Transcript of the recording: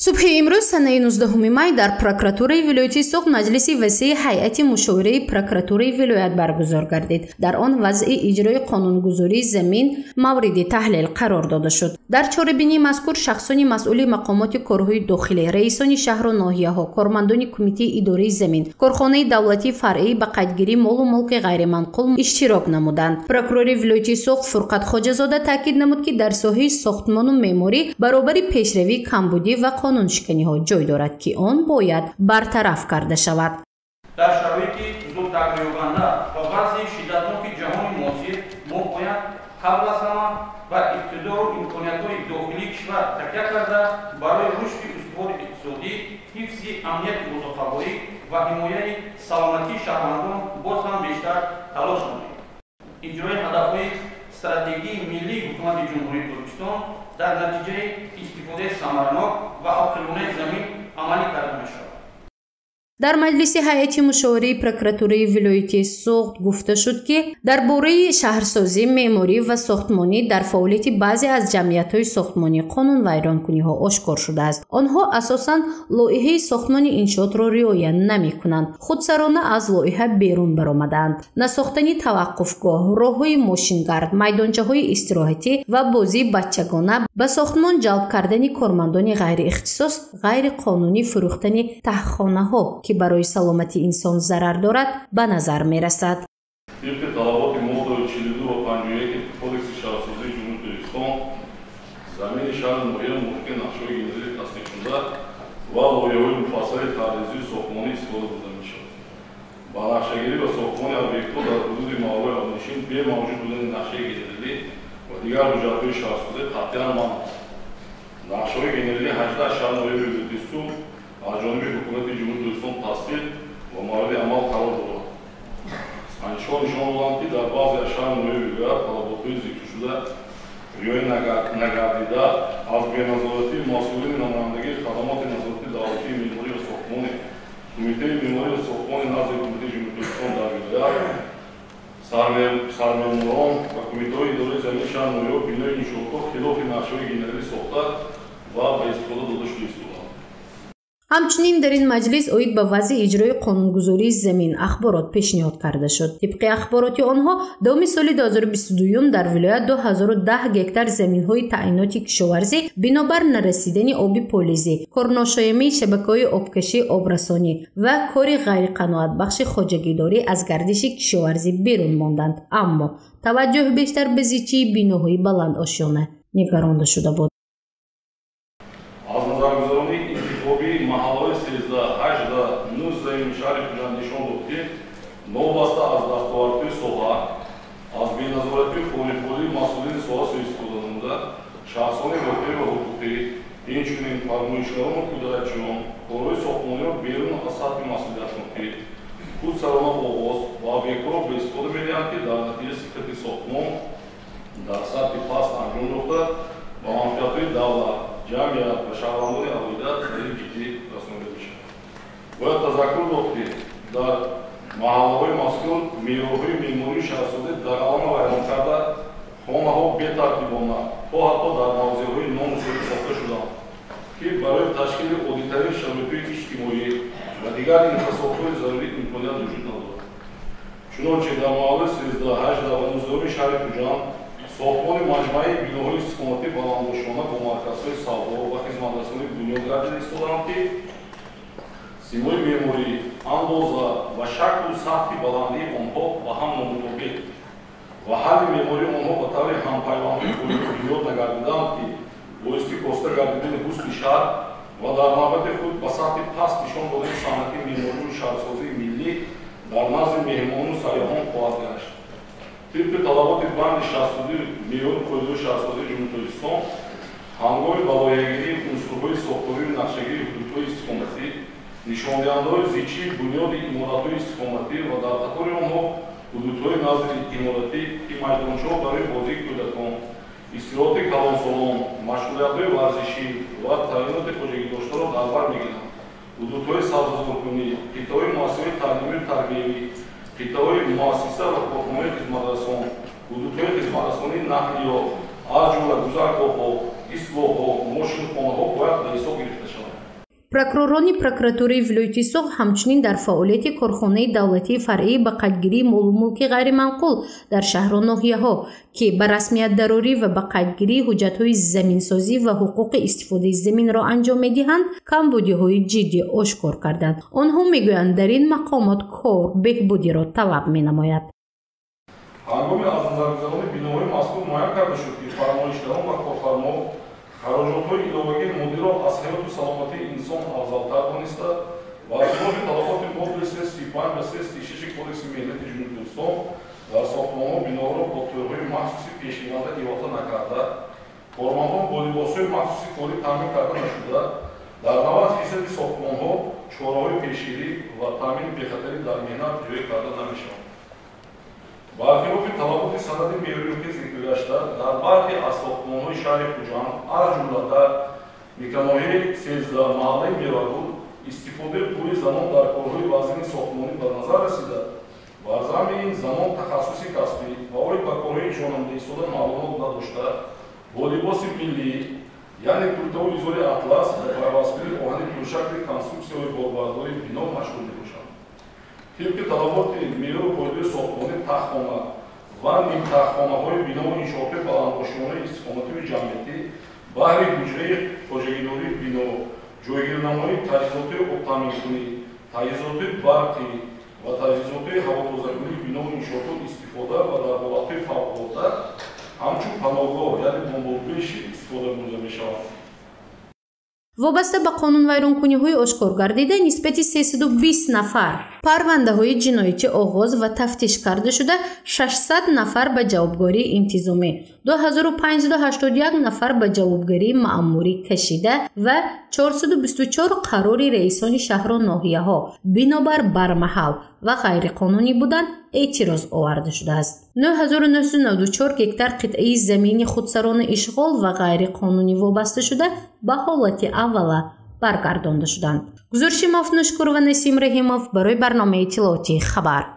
субҳи имрӯз санаи 19 май дар прокуратураи вилояти Соғд маҷлиси васеъи ҳайати мушовираи прокуратураи вилоят баргузор гардид. Дар он вазъи иҷрои қонунгузории замин мавриди таҳлил қарор дода шуд. Дар чорабинии мазкур шахсони масъули мақомоти корҳои дохилӣ, раисони шаҳру ноҳияҳо, кормандони кумитаи идораи замин, корхонаи давлатии фаръӣ ба қайдгирии молу мулки ғайриманқул иштирок намуданд. Прокурори вилояти Соғд Фурқат Хоҷазода таъкид намуд, ки дар соҳаи сохтмону меъморӣ баробари пешравии камбудӣ ва қонуншиканиҳо ҷой дорад, ки он бояд бартараф карда шавад. дар шароити зуд тағйирёбанда ва вазъи шиддатноки ҷаҳони муосир мо бояд қабл аз ҳама ба иқтидору имкониятҳои дохилии кишвар такя карда барои рушди устувори иқтисодӣ, ҳифзи амнияти музофарборӣ ва ҳимояи саломатии шаҳрвандон боз ҳам бештар талош намоем. иҷрои ҳадафҳои стратегии миллии ҳукумати ҷумҳурии Туркистон дар натиҷаи истифодаи самаранок ва оқилонаи замин амалӣ карда мешавад. дар маҷлиси ҳайати мушовираи прокуратураи вилояти Соғд гуфта шуд, ки дар бораи шаҳрсозӣ, меъморӣ ва сохтмонӣ дар фаъолияти баъзе аз ҷамъиятҳои сохтмонӣ қонунвайронкуниҳо ошкор шудааст. онҳо асосан лоиҳаи сохтмони иншоотро риоя намекунанд, худсарона аз лоиҳа берун баромадаанд. насохтани таваққуфгоҳ, роҳҳои мошингард, майдончаҳои истироҳатӣ ва бозии баччагона, ба сохтмон ҷалб кардани кормандони ғайриихтисос, ғайриқонунӣ фурӯхтани таҳхонаҳо ки барои саломати инсон зарар дорад ба назар мерасад. طبق طلبات ماده 42 و 51 کدکس شهرسازی جمهوری ترکستان زمین شهر نوحیه موافق نقشه‌های گنجی تصدیق شده و لایحه‌های مفصل تعرضی ساختمانی استفاده برده می‌شود. با نقشه‌گیری و ساختمان объект‌ها در حدود ماورای آبنشین به موجود بودن نقشه گنجی و دیگر حجت‌های شهرسازی قطعاً ممنوع است. نقشه‌های گنجی 18 شهر نوحیه ولایتی از جانب حکومت جمهوری ترکستان تصدیق و مورد عمل قرار دارد. انشاء نشان دادند که در بعضی از شهر نوحیه ولایت طلبات‌های ذکر شده رعایت نگردیده از بی‌نظارتی مسئولین نمایندگی خدمات نظارتی دولتی معماری و ساختمان کمیته معماری و ساختمان نزد حکومت جمهوری ترکستان در ولایت سرمایه‌داران و کمیته‌های اداره زمین شهر نوحیه بنای انشاءات‌ها خلاف نقشه‌های گنجی ساخته و به استفاده داده شده است. ҳамчунин дар ин маҷлис оид ба вазъи иҷрои қонунгузории замин ахборот пешниҳод карда шуд. тибқи ахбороти онҳо давоми соли 2022 дар вилоят 2010 гектар заминҳои таъиноти кишоварзӣ бинобар нарасидани оби полизӣ, корношоямии шабакаҳои обкашӣ, обрасонӣ ва кори ғайриқаноатбахши хоҷагидорӣ аз гардиши кишоварзӣ берун монданд. аммо таваҷҷӯҳ бештар ба зичии биноҳои баландошёна нигаронда шуда буд. محلهای 13, 18, 19 شهر خودم نشان داد که نوبسته از دستاوردهای سوها از بی‌نظارتی فوری مسئولین سوها سوء استفاده نموده شخصان واقعی و حقوقی اینچنین فرمایشگران و کودکان کارهای ساختمانی را بیرون از سطح مسئولیتشان که خودسرانه آغاز و объект‌ها را به استفاده می‌دهند که در نتیجه سکته ساختمان در سطح پست انجام یافته با منفعت‌های دولت جمعیت و شهروندان عقیدت خیلی جدی رسانیده میشه. باید تذکر داد که در محله‌های مذکور معیارهای معماری شهرسازی در عالم ویران کرده خانه‌ها بی‌ترتیبانه تا حتی در موضع‌های نامناسب ساخته شده‌اند که برای تشکیل عادی‌ترین شرایط اجتماعی و دیگر انحصارهای ضروری امکانیت وجود ندارد. چنانچه در محله 13, 18 و 19 شهر کوجان ساختمان مجموعه بیناهای استقامتی بلندباشانه با مرکزهای سودا و خدمترسانی بنیادگردیده ایستاده‌اند که سیمای معماری، اندازه و شکل و سطح بلندی آنها با هم نامطابق و حل معماری آنها به طور همپیوند بنیاد نگردیده‌اند که بایستی کاسته گردیدن حسن شهر و در نوبت خود به سطح پست نشان دادن صنعت معماری و شهرسازی ملی در نزد مهمانان و سیاحان خواهد گشت. طبق طلبات بند 62 میلیون کدور شهرسازی جمهوری ترکستان ҳангоми ба лоиҳагирии унсурҳои сохтории нақшагири ҳудудҳои истиқоматӣ нишондиҳандаҳои зичии бунёди иморатҳои истиқоматӣ ва дар қатори онҳо ҳудудҳои назди иморатӣ ки майдончаҳо барои бозии кӯдакон, истироҳати калонсолон, машғулиятҳои варзишӣ ва таъиноти хоҷагидоштаро дар бар мегиранд, ҳудудҳои сабзазоркунӣ, қитъаҳои муассисаҳои таълимию тарбиявӣ, қитъаҳои муассиса ва корхонаҳои хизматрасон, ҳудудҳои хизматрасонии нақлиёт аз ҷумла гузаргоҳҳо, истгоҳҳо, мошинхонаҳо бояд ба ҳисоб гирифта шаванд. прокуророни прокуратураи вилояти Суғд ҳамчунин дар фаъолияти корхонаи давлатии фаръии ба қайдгирии молу мулки ғайриманқул дар шаҳру ноҳияҳо ки ба расмият дарорӣ ва ба қайдгирии ҳуҷҷатҳои заминсозӣ ва ҳуқуқи истифодаи заминро анҷом медиҳанд камбудиҳои ҷиддӣ ошкор карданд. онҳо мегӯянд дар ин мақомот кор беҳбудиро талаб менамояд. ҳангоми аз назаргузарони биноҳои мазкур муайян карда шуд ки фармоишдарон ва корфармо хароҷотҳои иловагии мудиро аз ҳаёту саломатии инсон афзалтар дониста ва аз ҷони талаботи модули 335 ва 336 кодекси меҳнати ҷунуби Кӯҳистон дар сохтмонҳо биноҳоро бо тӯрҳои махсуси пешгиранда иҳота накарда, кормандон бо либосҳои махсуси корӣ таъмин карда нашуда, дар 90% сохтмонҳо чораҳои пешгирӣ ва таъмини бехатарӣ дар меҳнат ҷоя карда намешаванд. бархилофи талаботи санади меъёриро ки зикр гашта, дар бархе аз сохтмонҳои шаҳри Хуҷанд, аз ҷумла дар микроноҳияи 13 маҳаллаи Миравгул, истифодаи пули занон дар корҳои вазни сохтмонӣ ба назар расида, бар замми ин занон тахассуси касбӣ ва оид ба корҳои ҷонандиистода маълумот надошта, бо либоси миллӣ, яъне куртаву изори атлас ва пайвастгӯи оҳани туршакли конструксияҳои борбардори бино машғул мебошанд. طبق طلبات معیار پایداری ساختمانی تختخانه و نیم تختخانه‌های بنا و انشاءات بلندباشانه استقامتی و جمعیتی بهر حجره پروژه‌گذاری بنا جایگیرنامه‌های تجهیزات آب تامین‌کنی، تجهیزات برقی و تجهیزات هواتازکنی بنا و انشاءات استفاده و در حالت‌های فوق‌العاده همچون پناهگاه یعنی بمبارگویش استفاده می‌شود. вобаста ба қонунвайронкуниҳои ошкор гардида нисбати 320 нафар парвандаҳои ҷиноятӣ оғоз ва тафтиш карда шуда 600 нафар ба ҷавобгарии интизомӣ, 2581 нафар ба ҷавобгарии маъмурӣ кашида ва 424 қарори раисони шаҳру ноҳияҳо бинобар бармаҳал ва ғайриқонунӣ будан эътироз оварда шудааст. 9994 гектар қитъаи замини худсарони ишғол ва ғайриқонунӣ вобаста шуда ба ҳолати аввала баргардонда шуданд. гузориши мафнушкур ва Насим Раҳимов барои барномаи иттилооти хабар.